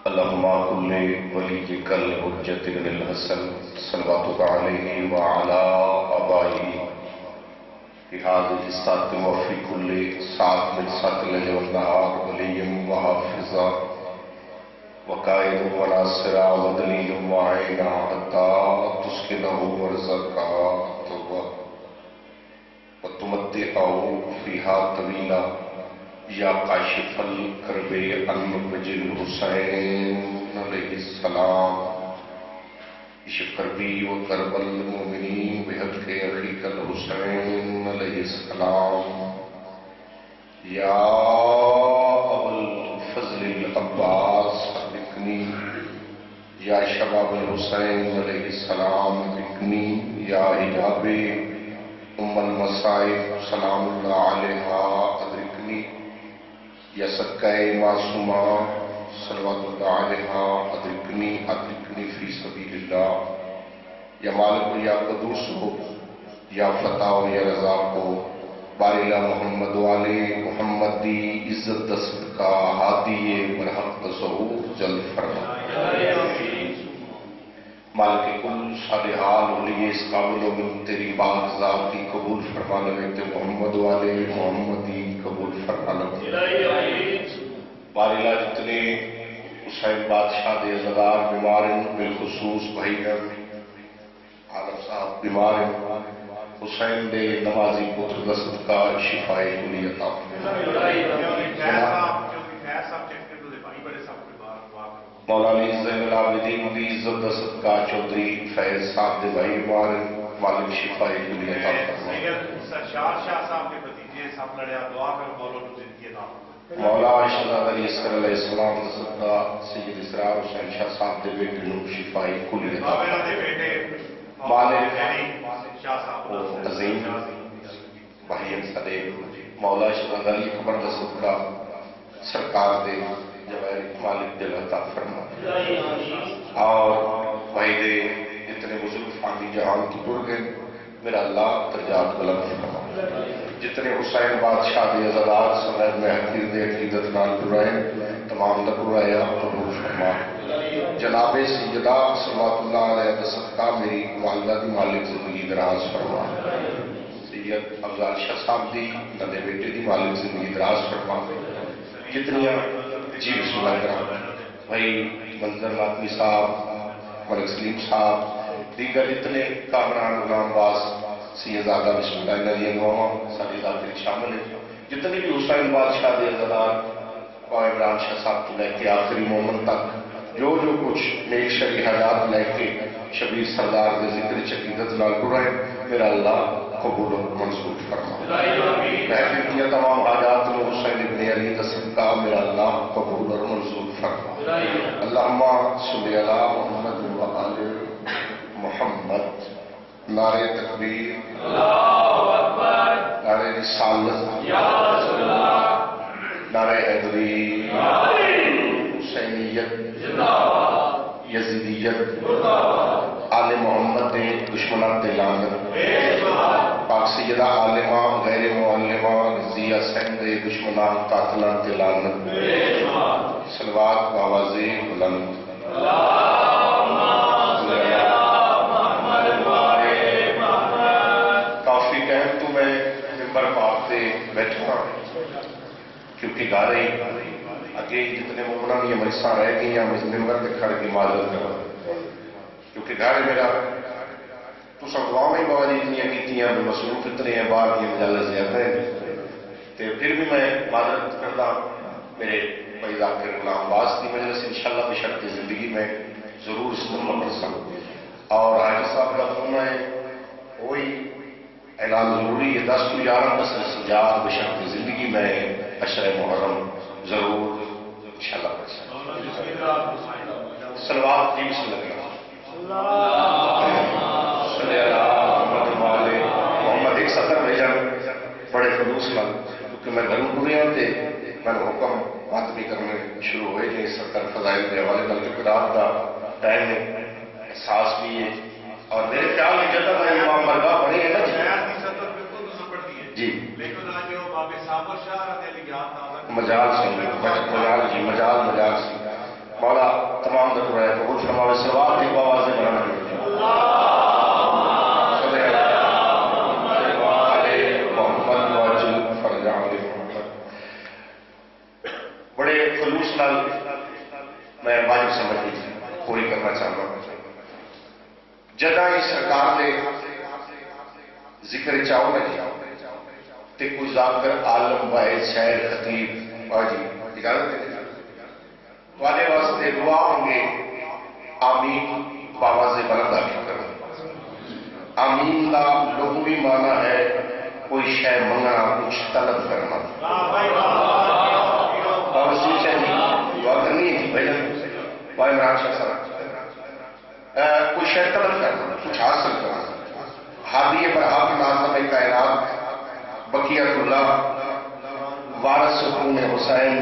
اللهم كل وليك الحجة بن الحسن صلواتك عليه وعلى آبائه في هذه الساعة وفي كل ساعة من ساعات الليل والنهار وليا وحافظا وقائد وناصرا ودليل وعينا حتى تسكنه ورزقا وتمتعه فيها طويلا یا کاشف الکرب عن وجه الحسین علیہ السلام اشف کربی و کرب المؤمنین بحق اخیک الحسین علیہ السلام یا ابو الفضل العباس ادرکنی یا شباب الحسین علیہ السلام ادرکنی یا حجاب ام المصائب سلام اللہ علیہا ادرکنی یا سکائے معصومہ صلوات اللہ علیہا ادرکنی فی سبیل اللہ یا مالک یا قدوس ہو یا فتح ہو یا رضا ہو باریلا محمد والے محمد دی عزت دست کا ہادی برحق تصور جل فرما مالک کل صالحال ولی اس قابل و من تیری بات ذاتی قبول فرما لگتے محمد والے محمدی قبول فرما لگتے باریلا جتنے حسین بادشاہ دے عزدار بیمار ہیں بالخصوص بھائی عالم صاحب بیمار ہیں حسین دے نمازی پتر دست کا شفائے کلی عطا مولانا زین العابدین دی عزت دست کا چودھری فیض صاحب دے بھائی بیمار ہیں مالک شفائے کلی عطا مولا شہزاد علی اصغر علیہ السلام دست کا سید اسرار حسین شاہ صاحب دے بیٹے نو شفائے کلی عطا مالک عظیم بھائی صدے مولا شہزاد علی اکبر دست کا سرکار دے جوائر مالک دل عطا فرما اور بھائی دے جتنے بزرگ فانی جہان کی ٹر گئے میرا اللہ درجات بلند فرما جتنے حسین بادشاہ دے عزدار سمید میں حقیر دے عقیدت نال ٹرائے تمام لکرائے قبول فرما جناب سیدہ صلوات اللہ علیہ دستہ میری والدہ دی مالک زندگی دراز فرما سید افضال شاہ صاحب دی ندے بیٹے دی مالک زندگی دراز فرما جتنی جی بسم اللہ کرام بھائی منظر ناطمی صاحب ملک سلیم صاحب دیگر جتنے کامران غلام باز سیدزادہ بسم اللہ علیہ وسلم ساری ذاتر شامل ہیں جتنے بھی حسین بادشاہ دے عزدار پاؤں عمران شاہ صاحب تو لے کے آخری مومن تک جو کچھ نیک شرعی حاجات لے کے شبیر سردار دے ذکر چقیدت نال رہے میرا اللہ قبول و منظور فرما محفل کیا تمام حاجات میں حسین ابن علی دست کا میرا اللہ قبول اور منظور فرما اللہم صلی اللہ محمد و آل محمد نعرہ تکبیر اللہ اکبر نعرہ رسالت یا رسول اللہ نعرہ حیدری حسینیت یزیدیت آل محمد نے دشمنان دلانت پاک سیدہ عالمہ غیر معلمہ رضیہ سین دے دشمنان قاتلان دلانت صلوات باوازی بلند کافی کہم تو میں ممبر پاک سے بیٹھا کیونکہ گا رہی اگے جتنے مومنان یہ مجلساں رہ گئی ہیں ممبر پہ کھڑ کے معذرت کرا کیونکہ گھر میرا تو سب دعا میں بابا جی اتنی کیتیاں مصروف اتنے ہیں باہر یہ مجالس زیادہ ہیں تو پھر بھی میں معذرت کرتا میرے بھائی ذاکر غلام باز کی مجلس انشاءاللہ بشرط زندگی میں ضرور استعمال کر سکوں اور حاجی صاحب کا فون ہے وہی اعلان ضروری ہے 10 کو 11 بسر سجاد بشرط زندگی میں عشر محرم ضرور انشاءاللہ پڑھ سکوں صلوات جی بسم اللہ صلی اللہ محمد ایک سطر بھیجا بڑے خلوص میں کیونکہ میں گھروں پورے ہوتے میں نے حکم بات بھی کرنے شروع ہوئے کہ سطر فضائل کے حوالے کیونکہ رات کا ٹائم ہے احساس بھی ہے اور میرے خیال میں جگہ کا امام مرگاہ پڑھے ہیں نا جی مجال سے مجال سے مولا نال میں واجب سمجھ پوری کرنا چاہتا ہوں. جدہ ہی سرکار دے ذکر چاہو نا جی تے کوئی ذاکر عالم واحد شاعر خطیب واجی اجازت دے والے واسطے دعا ہوں گے. آمین باواز بلند آمین کرنا. آمین کا لغوی معنی ہے کوئی شے منگنا کچھ طلب کرنا. اور سیچے جی دعا کرنی ہے بھائی بھائی عمران شاہ صاحب کوئی شے طلب کرنا کچھ حاصل کرنا. ہادی برحق ناظم کائنات بقیت اللہ وارث سکون حسین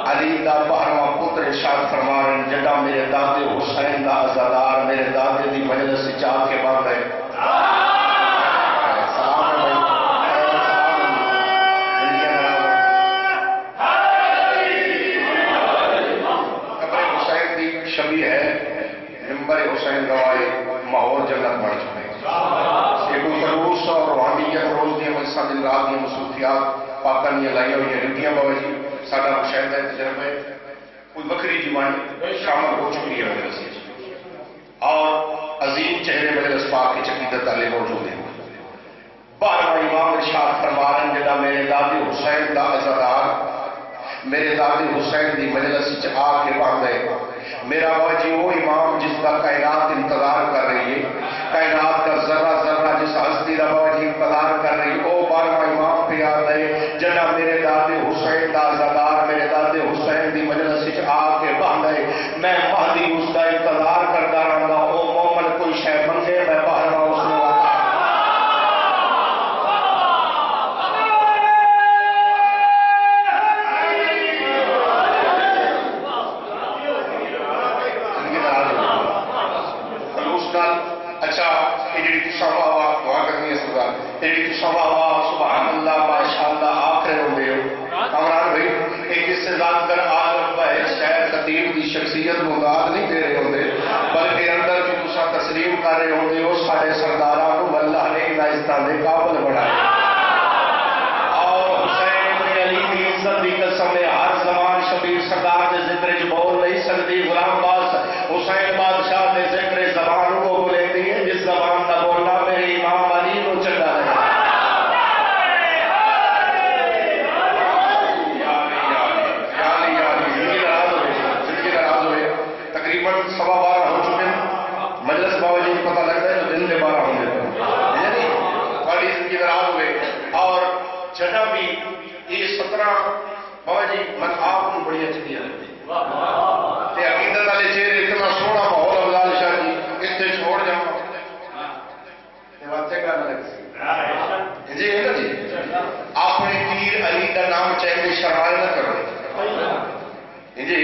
علی دا بارواں پتر ارشاد فرما رہے ہیں جڑا میرے دادے حسین دا عزادار میرے دادے دی مجلس سے چاہ کے بن رہے. سلام ہے قبر حسین دی شبیہ ہے ممبر حسین گواہی ماحول جنت بن چکے. یہ کوئی خلوص اور روحانیت روز دیا مجلساں دن رات دیا مصروفیات پاکانیاں لائیاں ہوئی ڈیوٹیاں بابا جی ساڈا مشاہدہ تجربہ کوئی بکری جوان شامل ہو چکی ہے مجلس اور عظیم چہرے مجلس پاک کی چقیدت والے موجود ہیں. 12واں امام ارشاد فرما رہے ہیں جڑا میرے دادے حسین دا عزادار میرے دادے حسین دی مجلس وچ آ کے بن گئے. میرا باجی وہ امام جس کا کائنات انتظار کر رہی ہے کائنات کا ذرہ ذرہ جس ہستی کا باجی انتظار کر رہی ہے. وہ 12واں امام پہ آ گئے جڑا میرے دادے حسین دا عزادار میرے دادے حسین دی مجلس وچ آ کے بن گئے. میں مہدی اس کا انتظار کرتا رہا گا. وہ مومن کوئی شے منگے میں 12واں اس نے سبحان اللہ ماشاءاللہ آخر ہوں گے کامران بھائی ایک اس سے ذات کر عالم واحد شاعر خطیب کی شخصیت مداد نہیں دے رہے ہوں گے بلکہ اندر جو تسا تسلیم کر رہے ہوں گے وہ سارے سرداروں کو اللہ نے انعزتاں دے قابل بنایا. اور حسین بن علی کی عزت کی قسم ہے ہر زمان شبیر سرکار کے ذکر چ بول نہیں سکتی. غلام باز حسین بادشاہ کے ذکر زبان کو بولتی ہے جس زبان کا بولنا میرے امام علی کو چنگا ہے. تقریباً 12:15 ہو چکے ہیں. مجلس بابا جی کو پتہ لگتا ہے تو دن کے 12 ہوں گے بڑی زندگی دراز ہوئے. اور جگہ بھی یہ 17 بابا جی من آپ کو بڑی اچھی لگتی عقیدت والے چہرے اتنا سونا ماحول افضال شاہ جی اتنے چھوڑ جاؤں جی ہے نا جی اپنے پیر علی کا نام چاہیے شرائع نہ کرو جی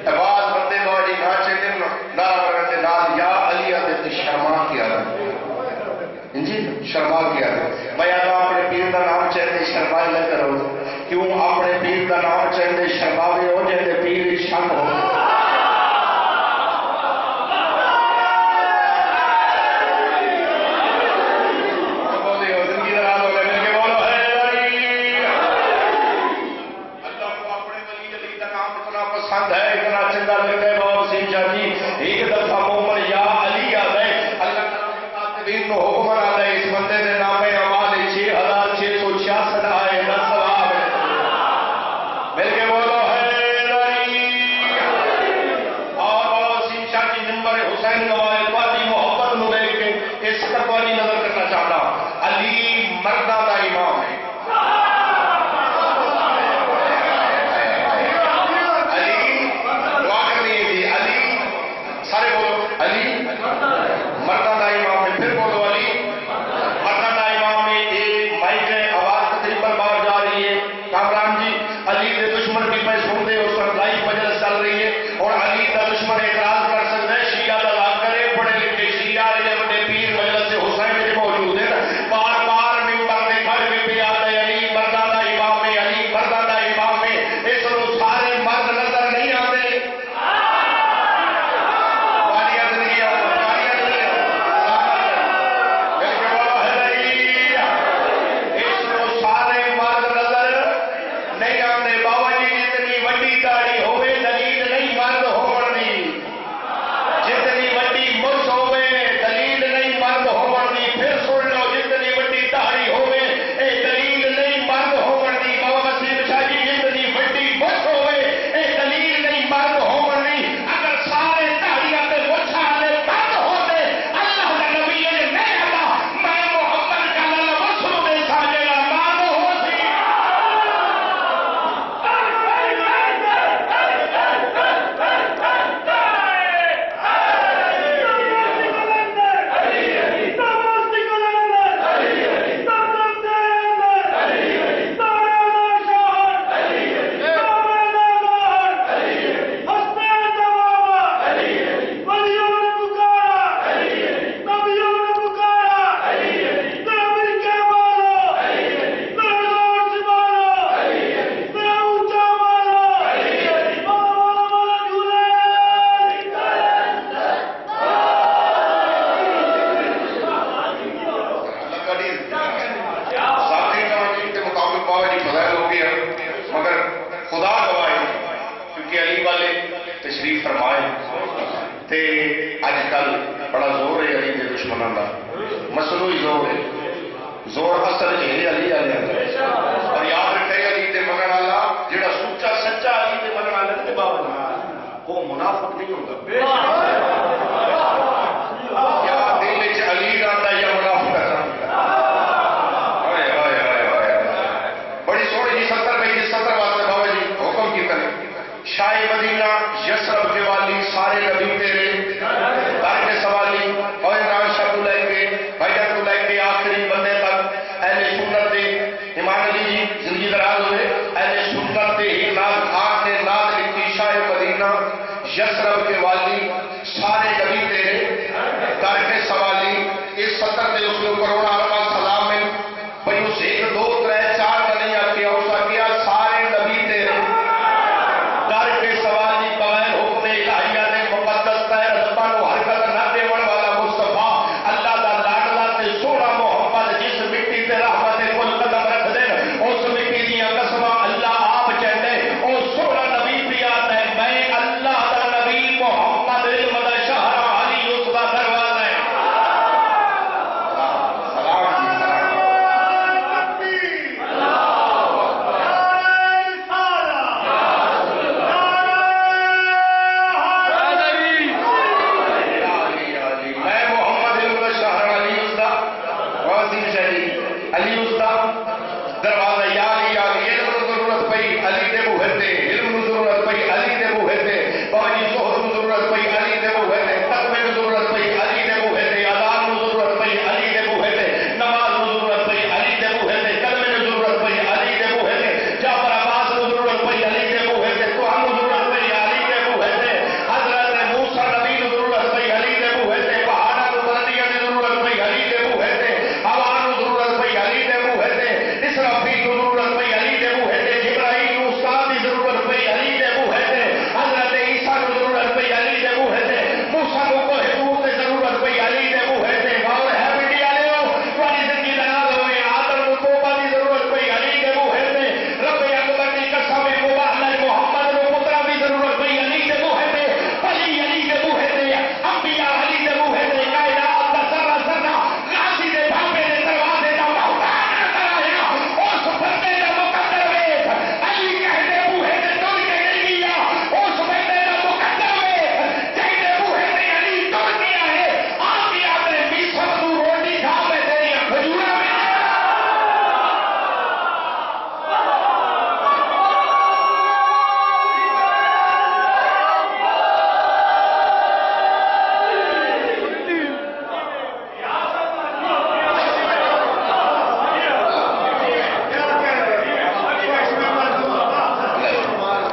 آواز بندے بابا جی نہ چاہتے نعرہ کرتے نال یا علی آتے شرما کیا جی شرما کیا میں اپنے پیر کا نام چاہتے شرمائے نہ کرو. کیوں اپنے پیر کا نام چاہتے شرماوے ہو جاتے پیر شرم ہو. پسند ہے اتنا چنگا لگتا ہے بابا سنگھ شاہ جی ایک دفعہ مومن یا علی آ گئے اللہ تعالیٰ کو حکم آ گئے اس بندے نے نام اعمال 6666 آئے نہ ثواب مل کے بولو ہے اور بابا سنگھ شاہ جی نمبر حسین گوائے والی محبت نو دیکھ کے اس تقوی نظر کرنا چاہتا. علی مردہ دا امام ہے. سارے بولو علی مردہ دا امام ہے. پھر بولو علی مردہ دا امام والے تشریف فرمائے تے اج کل بڑا زور ہے علی کے دشمنوں کا مصنوعی زور ہے زور اصل ہے علی والے اور یاد رکھے علی کے منن والا جڑا سچا سچا علی کے منن والا تے بابا وہ منافق نہیں ہوتا کیا دل وچ علی رہندا یا منافق رہندا ہائے ہائے ہائے ہائے بڑی سونی جی 70 روپے کی 70 واسطے بابا جی حکم کیتا شاہ مدینہ یسرب کے والی سارے نبی تیرے در کے سوالی اور عمران شاہ کو لے کے بھائی کو لے کے آخری بندے تک اہل سنت دے امام علی جی زندگی دراز ہوئے اہل سنت دے ہی ناد آخ نے ناد لکھی شاہ مدینہ یسرب کے والی سارے نبی تیرے در کے سوالی اس 70 دے اس کو کروڑا عربہ سلام میں بھائی اس 1 2 3 4 کا نہیں آتی اوسا کیا سارے نبی تیرے در کے سوالی بغیر حکم الہیہ نے مقدس تیر زبان و حرکت نہ دیون والا مصطفیٰ اللہ دا لاڈلا تے سونا محمد جس مٹی تے رحمت کل قدم رکھ دے اس مٹی دیاں قسماں اللہ آپ چاہتے او سونا نبی بھی آتا ہے میں اللہ دا نبی محمد علم دا شہر علی اس دا دروازہ ہے علی اس دا دروازہ یا علی علی علم نو ضرورت پئی علی دے بوہے تے علم نو ضرورت پئی علی دے بوہے تے بابا جی زہد نو ضرورت پئی علی دے بوہے تے تقوی نو ضرورت پئی علی دے بوہے تے اذان نو ضرورت پئی علی دے بوہے تے نماز نو ضرورت پئی علی دے بوہے تے کلمے نو ضرورت پئی علی دے بوہے تے جعفر عباس نو ضرورت پئی علی دے بوہے تے قرآن نو ضرورت پئی علی دے بوہے تے حضرت موسیٰ نبی نو ضرورت پئی علی دے بوہے تے پہاڑاں نو بلندیاں دی ضرورت پئی علی دے بوہے تے ہوا نو ضرورت پئی علی دے بوہے تے اسرافیل نو ضرورت پئی علی دے بوہے تے جبرائیل نو استاد دی ضرورت پئی علی دے بوہے تے حضرت عیسیٰ نو ضرورت پئی علی دے بوہے تے موسیٰ نو کوہ طور تے ضرورت پئی علی دے بوہے تے اور ہے بیٹی والے تھوڑی زندگی دا نال ہوئے آدم نو توبہ دی ضرورت پئی علی دے بوہے تے رب اکبر دی قسم مبارک محمد نو پترا دی ضرورت پئی علی دے بوہے تے علی دے بوہے تے انبیاء علی دے بوہے تے کائنات دا ذرہ ذرہ غازی دے بھاپے دے دروازے دا محتاج نظر آیا اس بندے دا مقدر ویکھ علی کہتے بوہے تے تر کے نہیں گیا اس بندے دا مقدر ویکھ کہتے بوہے تے علی تر کے آئے آ گیا اپنے میسر تو روٹی کھا میں تیری کھجورا میں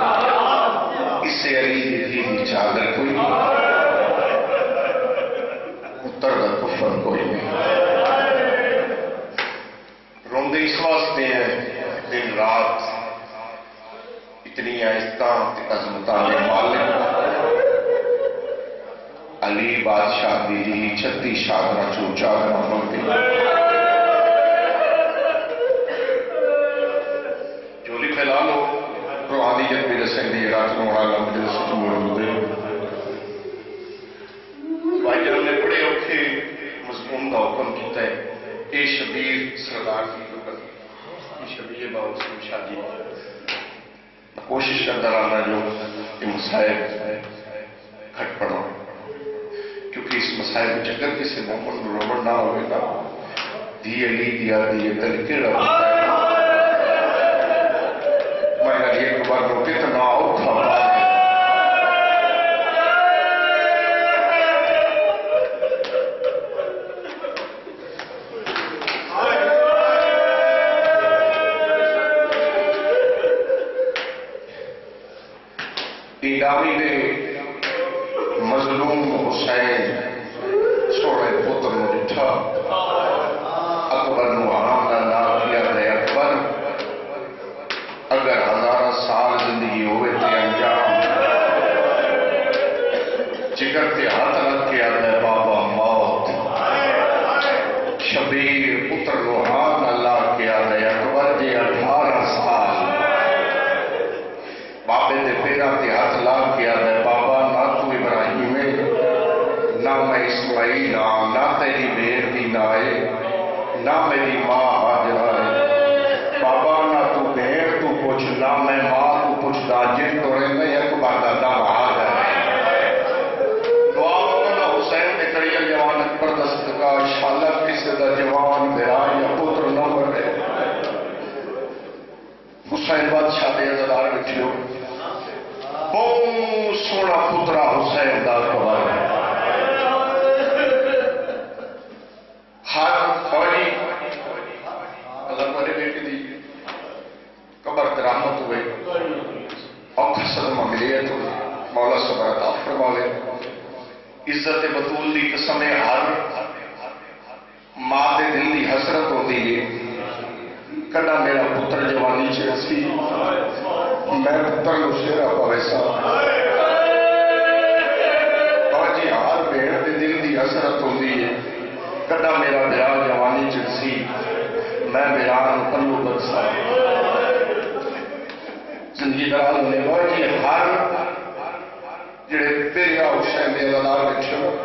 اس سے علی دی چادر کوئی نہیں اتر دا کفر کوئی نہیں روندے اس واسطے ہیں دن رات اتنی عزتاں تے عظمتاں دے مالک علی بادشاہ دی جی 36 شادراں چوں چادراں ہوندے جولی پھیلا لو روحانیت بھی دسیں دی رات نو والا مجھے سچ موڑ دے بھائی جان نے بڑے اوکھے مضمون کا حکم کیتا ہے اے شبیر سردار کی یہ شبیر باو سے شادی کوشش کرتا رہنا جو یہ مسائل کھٹ پڑا کیونکہ اس مسائل چکر کسی محمد روبر نہ ہوئے گا دی علی دیا دی تلکے رہا میں علی اکبر کو کتنا اوکھا بات ہے ایڈاوی نے مظلوم حسین سوڑے پتر نو ڈٹھا اکبر نو عام نہ نام کیا دے اکبر اگر 1000 سال زندگی ہوئے تے انجام جگر تے ہاتھ رکھ کے آدھے بابا موت شبیر پتر روحان اللہ کے آدھے اکبر جے 18 سال بابے دے پیرا تے ہاتھ ہاتھ لا کے آدھے بابا نہ تو ابراہیم ہے نہ میں اسماعیل ہاں نہ تیری بیر دی نائے نہ میری ماں حاجرہ ہے بابا نہ تو بیر تو پوچھ نہ میں ماں تو پوچھ دا جن تو رہنے ایک بات دا بہاد ہے دعا کرنا حسین نے کری جوان اکبر دست کا شالت کسی دا جوان بھرا یا پتر نہ بڑھے حسین بادشاہ دے عزدار بٹھیو بہت سونا پترا حسین دا قبر ہے ہر فوری اللہ میرے بیٹی دی قبر درامت ہوئے اور صدمہ ملیت ہوئے مولا صبر عطا فرماوے عزت بطول دی قسمیں ہر ماں دے دل دی حسرت ہوتی ہے کڑا میرا پتر جوانی چرسی میں پتر کو شیرہ پاویسا اور جی ہر بیڑ دے دل دی حسرت ہوتی ہے کڑا میرا بیرا جوانی چرسی میں بیران پلو برسا زندگی درال ہونے اور جی ہر جڑے تیریا حسین دے اللہ بچھو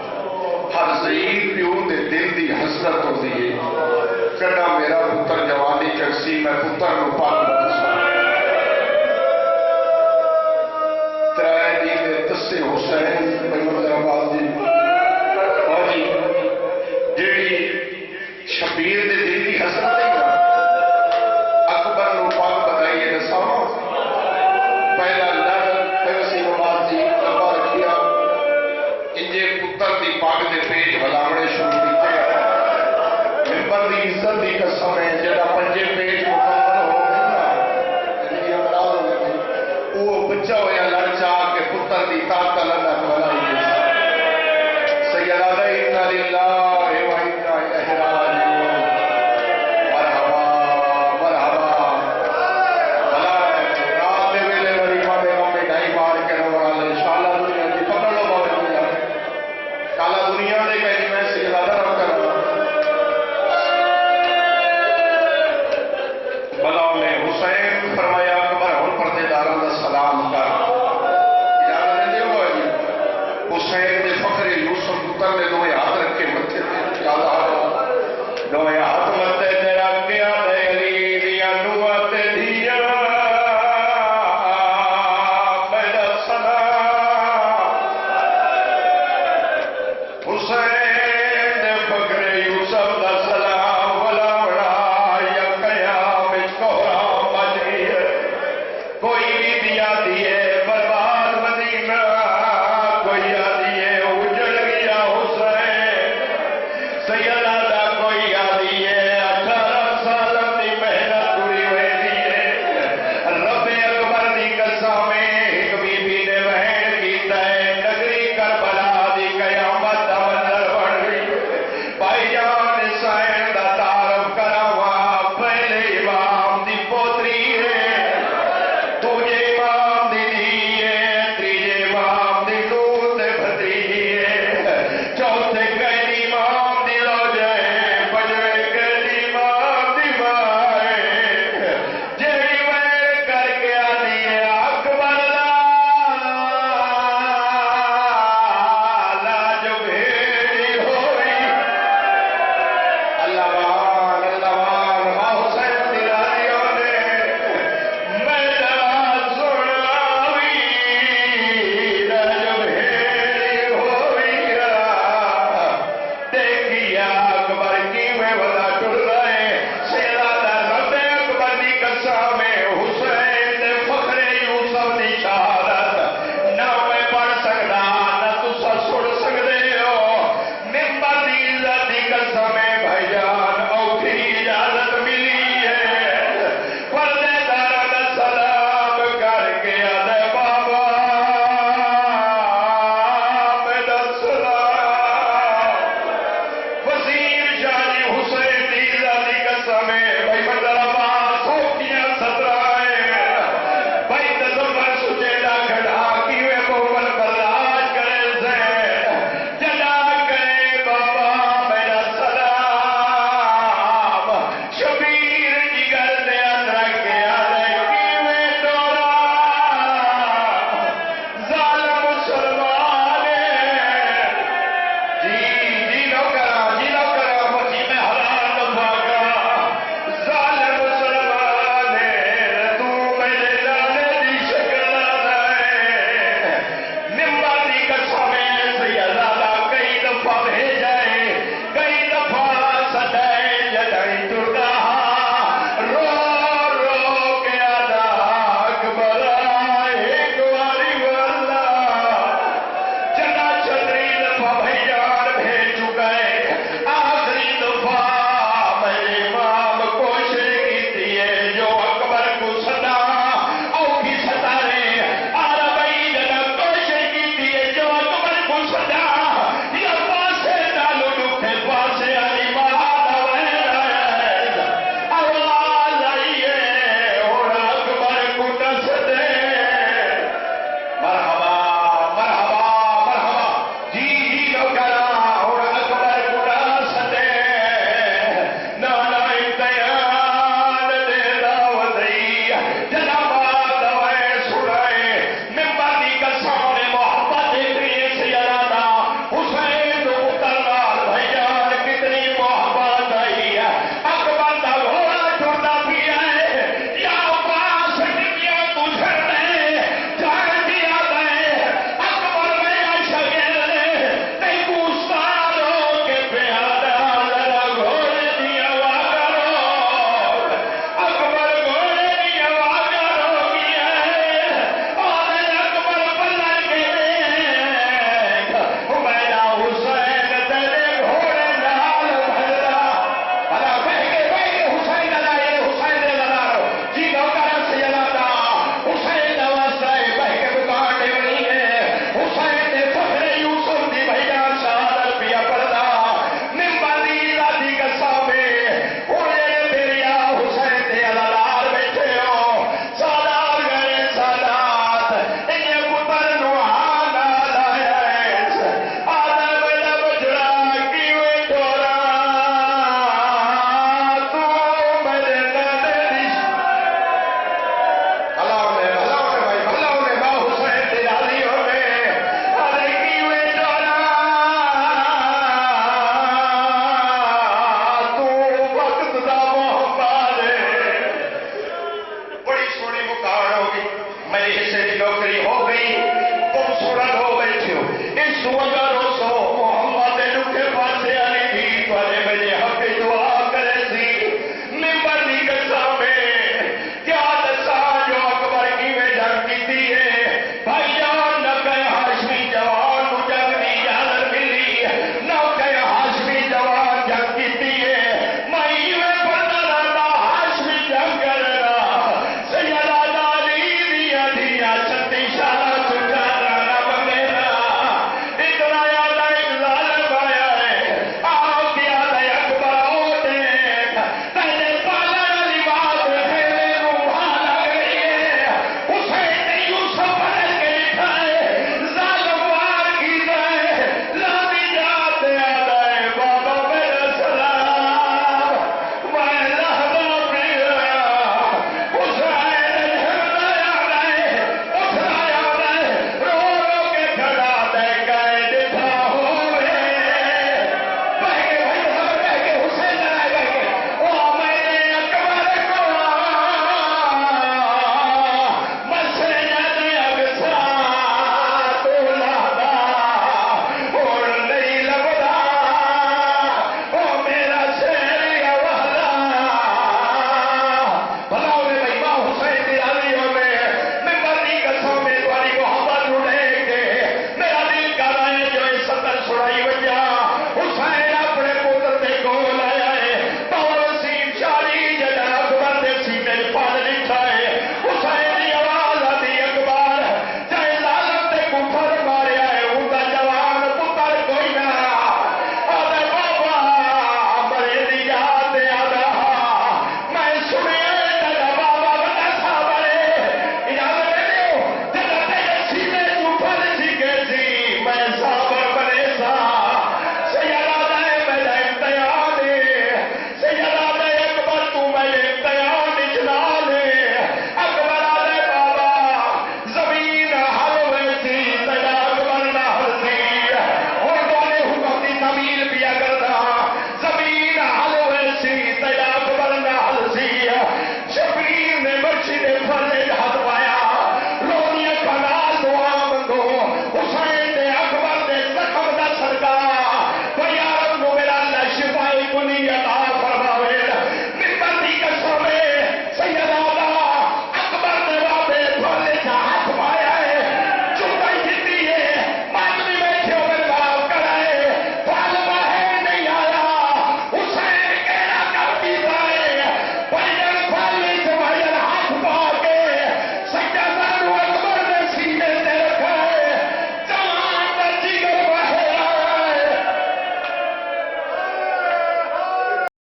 ہر ضعیف پیو دے دل دی حسرت ہوتی ہے کڑا میرا پتر جوانی چرسی میں پتر کو پاک برسا ترائے دی دے تسے حسین پیغمبر آباد دی اور جی جڑی شبیر دے دل دی حسرت ہے اکبر نو پاک بتائیے نساما پہلا لڑ پیغسی آباد دی لبا رکھیا انجے پتر دی پاک دے پیج بھلاوڑے شروع دیتے ممبر دی عزت دی قسم ہے جڑا پنجے پیج مکمل ہو گیا جنگی امراض ہو گئی وہ بچہ ہویا لڑچا کے پتر دی طاقت لنک بلائی سیدہ اِنَّا لِلَّهِ وَإِنَّا إِلَيْهِ رَاجِعُونَ مرحبا مرحبا بھلا رات دے ویلے وریمہ دے ممی ڈھائی مار کے رو رہا لے شالا دنیا دی پکڑ لو باوے دنیا کالا دنیا دے کہیں میں سیدہ رو کر بلا میں حسین فرمایا اکبر ہن پردے داروں دا سلام کر اجازت دے دیو حسین دے فخر یوسف پتر نے دویا